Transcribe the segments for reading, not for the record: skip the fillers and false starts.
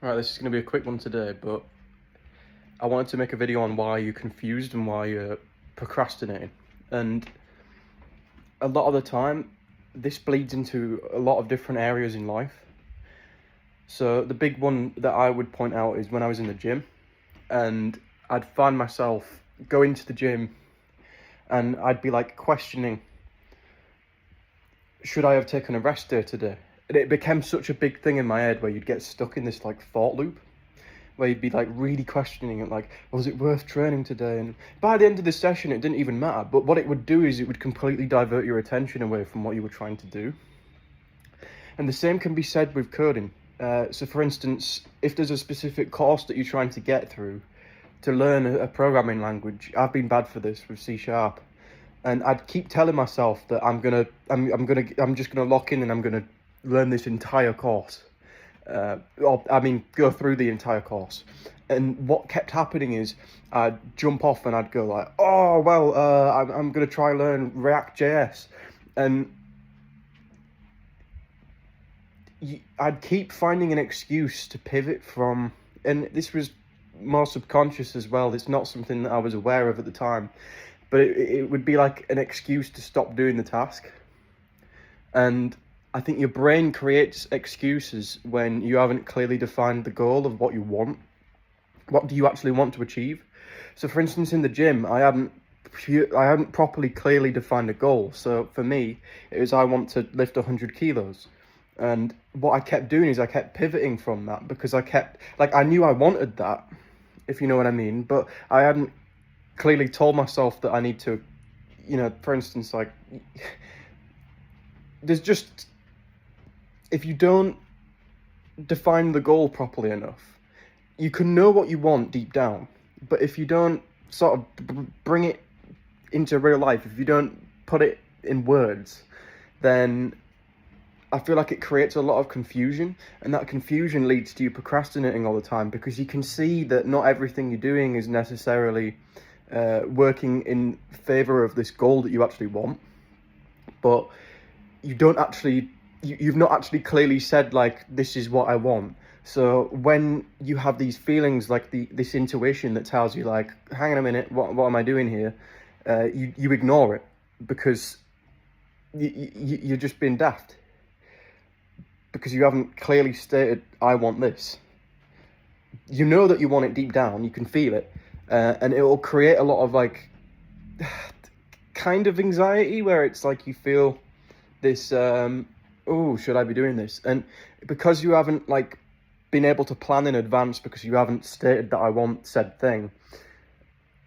Right, this is going to be a quick one today, but I wanted to make a video on why you're confused and why you're procrastinating. And a lot of the time, this bleeds into a lot of different areas in life. So the big one that I would point out is when I was in the gym, and I'd find myself going to the gym and I'd be like questioning, should I have taken a rest day today? And it became such a big thing in my head where you'd get stuck in this like thought loop where you'd be like really questioning it, like, was it worth training today? And by the end of the session, it didn't even matter. But what it would do is it would completely divert your attention away from what you were trying to do. And the same can be said with coding. So for instance, if there's a specific course that you're trying to get through to learn a programming language, I've been bad for this with C#, and I'd keep telling myself that I'm just gonna lock in and I'm gonna learn this entire course. Go through the entire course. And what kept happening is I'd jump off and I'd go like, I'm going to try learn React.js. And I'd keep finding an excuse to pivot from, and this was more subconscious as well. It's not something that I was aware of at the time, but it would be like an excuse to stop doing the task. And I think your brain creates excuses when you haven't clearly defined the goal of what you want. What do you actually want to achieve? So for instance, in the gym, I hadn't properly clearly defined a goal. So for me, it was I want to lift 100 kilos. And what I kept doing is I kept pivoting from that because I knew I wanted that, if you know what I mean, but I hadn't clearly told myself that I need to, for instance, like, if you don't define the goal properly enough, you can know what you want deep down, but if you don't sort of bring it into real life, if you don't put it in words, then I feel like it creates a lot of confusion, and that confusion leads to you procrastinating all the time because you can see that not everything you're doing is necessarily working in favor of this goal that you actually want, but you've not actually clearly said, like, this is what I want. So when you have these feelings, like this intuition that tells you, like, hang on a minute, what am I doing here? You ignore it because you're just being daft because you haven't clearly stated, I want this. You know that you want it deep down, you can feel it, and it will create a lot of like kind of anxiety where it's like you feel this, should I be doing this? And because you haven't like been able to plan in advance, because you haven't stated that I want said thing,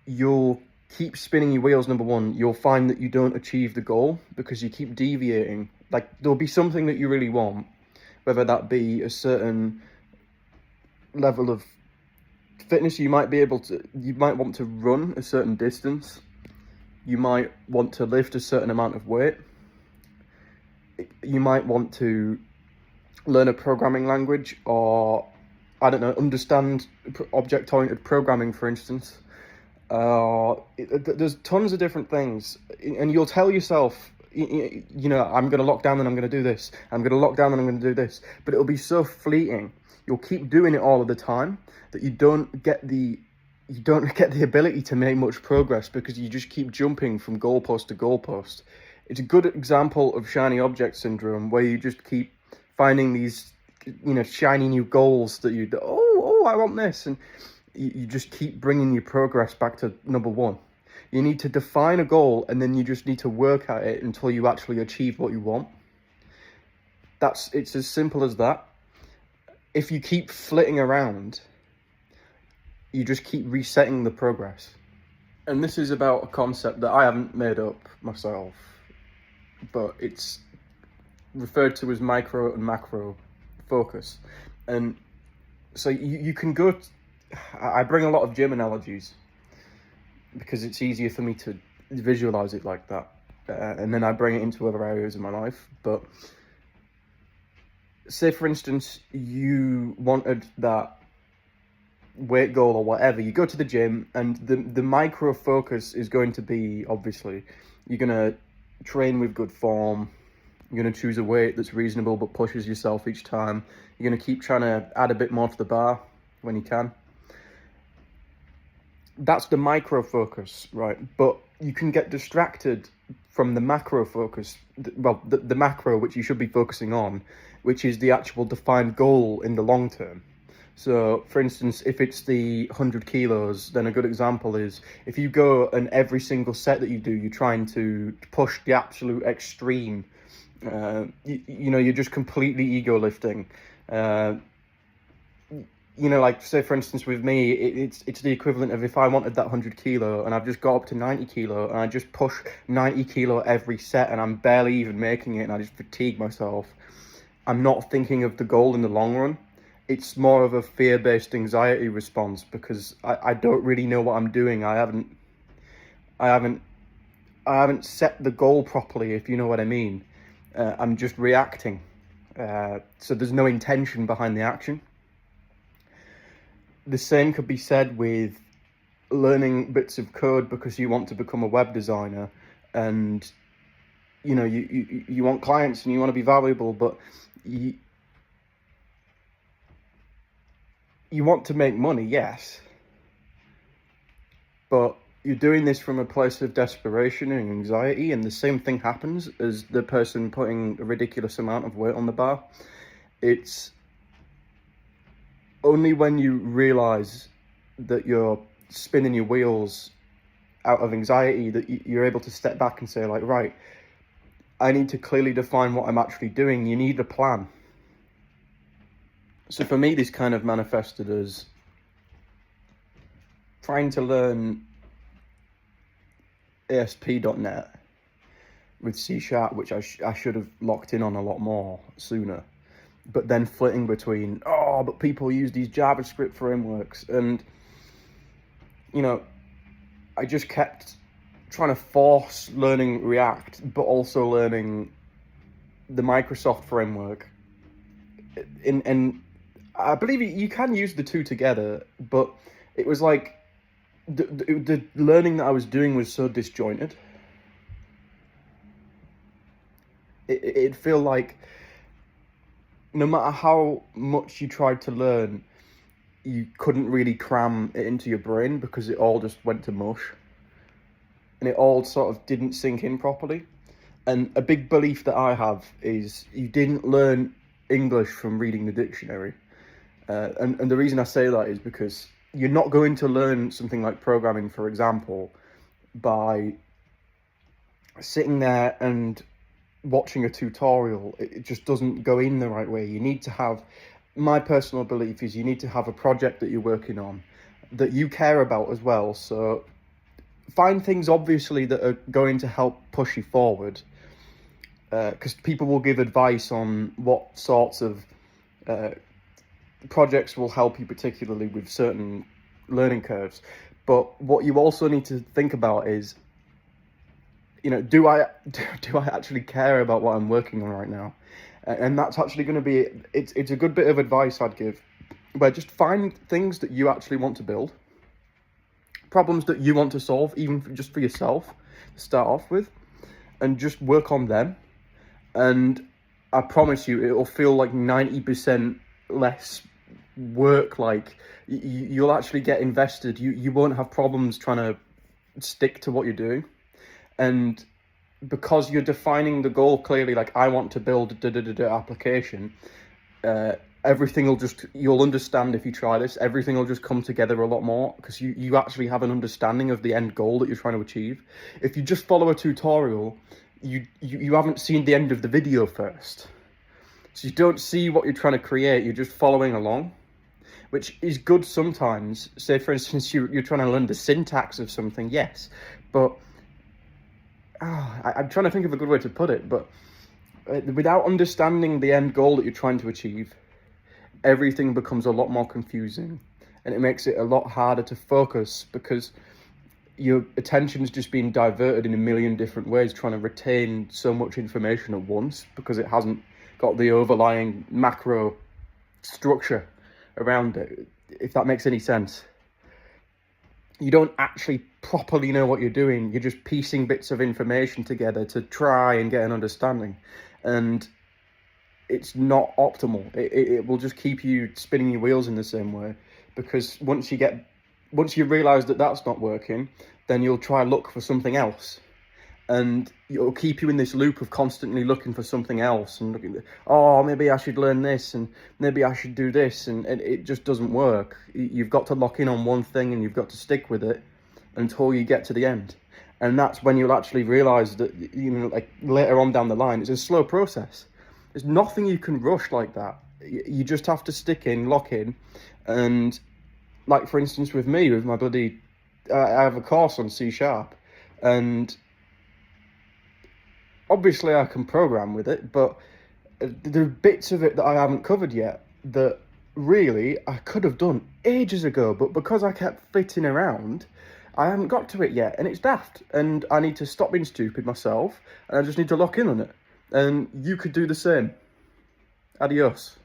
you'll keep spinning your wheels. Number one, you'll find that you don't achieve the goal because you keep deviating. Like, there'll be something that you really want, whether that be a certain level of fitness. You might want to run a certain distance. You might want to lift a certain amount of weight. You might want to learn a programming language, or, I don't know, understand object-oriented programming, for instance. There's tons of different things, and you'll tell yourself, I'm going to lock down and I'm going to do this. I'm going to lock down and I'm going to do this. But it'll be so fleeting. You'll keep doing it all of the time that you don't get the ability to make much progress because you just keep jumping from goalpost to goalpost. It's a good example of shiny object syndrome, where you just keep finding these, shiny new goals that I want this. And you just keep bringing your progress back to number one. You need to define a goal, and then you just need to work at it until you actually achieve what you want. It's as simple as that. If you keep flitting around, you just keep resetting the progress. And this is about a concept that I haven't made up myself, but it's referred to as micro and macro focus. And so you can go, I bring a lot of gym analogies because it's easier for me to visualize it like that. And then I bring it into other areas of my life. But say, for instance, you wanted that weight goal or whatever. You go to the gym, and the micro focus is going to be, obviously, you're going to train with good form, You're going to choose a weight that's reasonable but pushes yourself each time. You're going to keep trying to add a bit more to the bar when you can. That's the micro focus, right? But you can get distracted from the macro focus, the macro which you should be focusing on, which is the actual defined goal in the long term. So, for instance, if it's the 100 kilos, then a good example is if you go and every single set that you do, you're trying to push the absolute extreme. You're just completely ego lifting. Like say for instance with me, it's the equivalent of if I wanted that 100 kilo and I've just got up to 90 kilo and I just push 90 kilo every set and I'm barely even making it and I just fatigue myself. I'm not thinking of the goal in the long run. It's more of a fear-based anxiety response because I don't really know what I'm doing. I haven't set the goal properly, if you know what I mean. I'm just reacting. So there's no intention behind the action. The same could be said with learning bits of code because you want to become a web designer, and you want clients and you want to be valuable, but you want to make money, yes, but you're doing this from a place of desperation and anxiety, and the same thing happens as the person putting a ridiculous amount of weight on the bar. It's only when you realize that you're spinning your wheels out of anxiety that you're able to step back and say, like, right, I need to clearly define what I'm actually doing. You need a plan. So for me, this kind of manifested as trying to learn ASP.NET with C#, which I should have locked in on a lot more sooner. But then flitting between, but people use these JavaScript frameworks. And, I just kept trying to force learning React, but also learning the Microsoft framework. And I believe you can use the two together, but it was like the learning that I was doing was so disjointed. It'd feel like no matter how much you tried to learn, you couldn't really cram it into your brain because it all just went to mush. And it all sort of didn't sink in properly. And a big belief that I have is you didn't learn English from reading the dictionary. And the reason I say that is because you're not going to learn something like programming, for example, by sitting there and watching a tutorial. It just doesn't go in the right way. You need to have, my personal belief is you need to have a project that you're working on that you care about as well. So find things obviously that are going to help push you forward, because people will give advice on what sorts of projects will help you, particularly with certain learning curves. But what you also need to think about is, do I actually care about what I'm working on right now? And that's actually going to be, it's a good bit of advice I'd give, where just find things that you actually want to build, problems that you want to solve, even just for yourself, to start off with, and just work on them. And I promise you, it'll feel like 90% less work. Like you'll actually get invested. You won't have problems trying to stick to what you're doing. And because you're defining the goal clearly, like I want to build a application, everything will you'll understand if you try this, everything will just come together a lot more because you actually have an understanding of the end goal that you're trying to achieve. If you just follow a tutorial, you haven't seen the end of the video first. So you don't see what you're trying to create, you're just following along, which is good sometimes. Say, for instance, you're trying to learn the syntax of something, yes, but I'm trying to think of a good way to put it, but without understanding the end goal that you're trying to achieve, everything becomes a lot more confusing, and it makes it a lot harder to focus because your attention is just being diverted in a million different ways, trying to retain so much information at once because it hasn't got the overlying macro structure around it, if that makes any sense. You don't actually properly know what you're doing. You're just piecing bits of information together to try and get an understanding. and it's not optimal. It will just keep you spinning your wheels in the same way, because once you realize that that's not working, then you'll try look for something else, and it'll keep you in this loop of constantly looking for something else and looking, oh, maybe I should learn this, and maybe I should do this, and it just doesn't work. You've got to lock in on one thing, and you've got to stick with it until you get to the end. And that's when you'll actually realize that, like later on down the line, it's a slow process. There's nothing you can rush like that. You just have to stick in, lock in. And like, for instance, with me, with my I have a course on C#, and obviously I can program with it, but there are bits of it that I haven't covered yet that really I could have done ages ago, but because I kept fitting around, I haven't got to it yet, and it's daft, and I need to stop being stupid myself, and I just need to lock in on it. And you could do the same. Adios.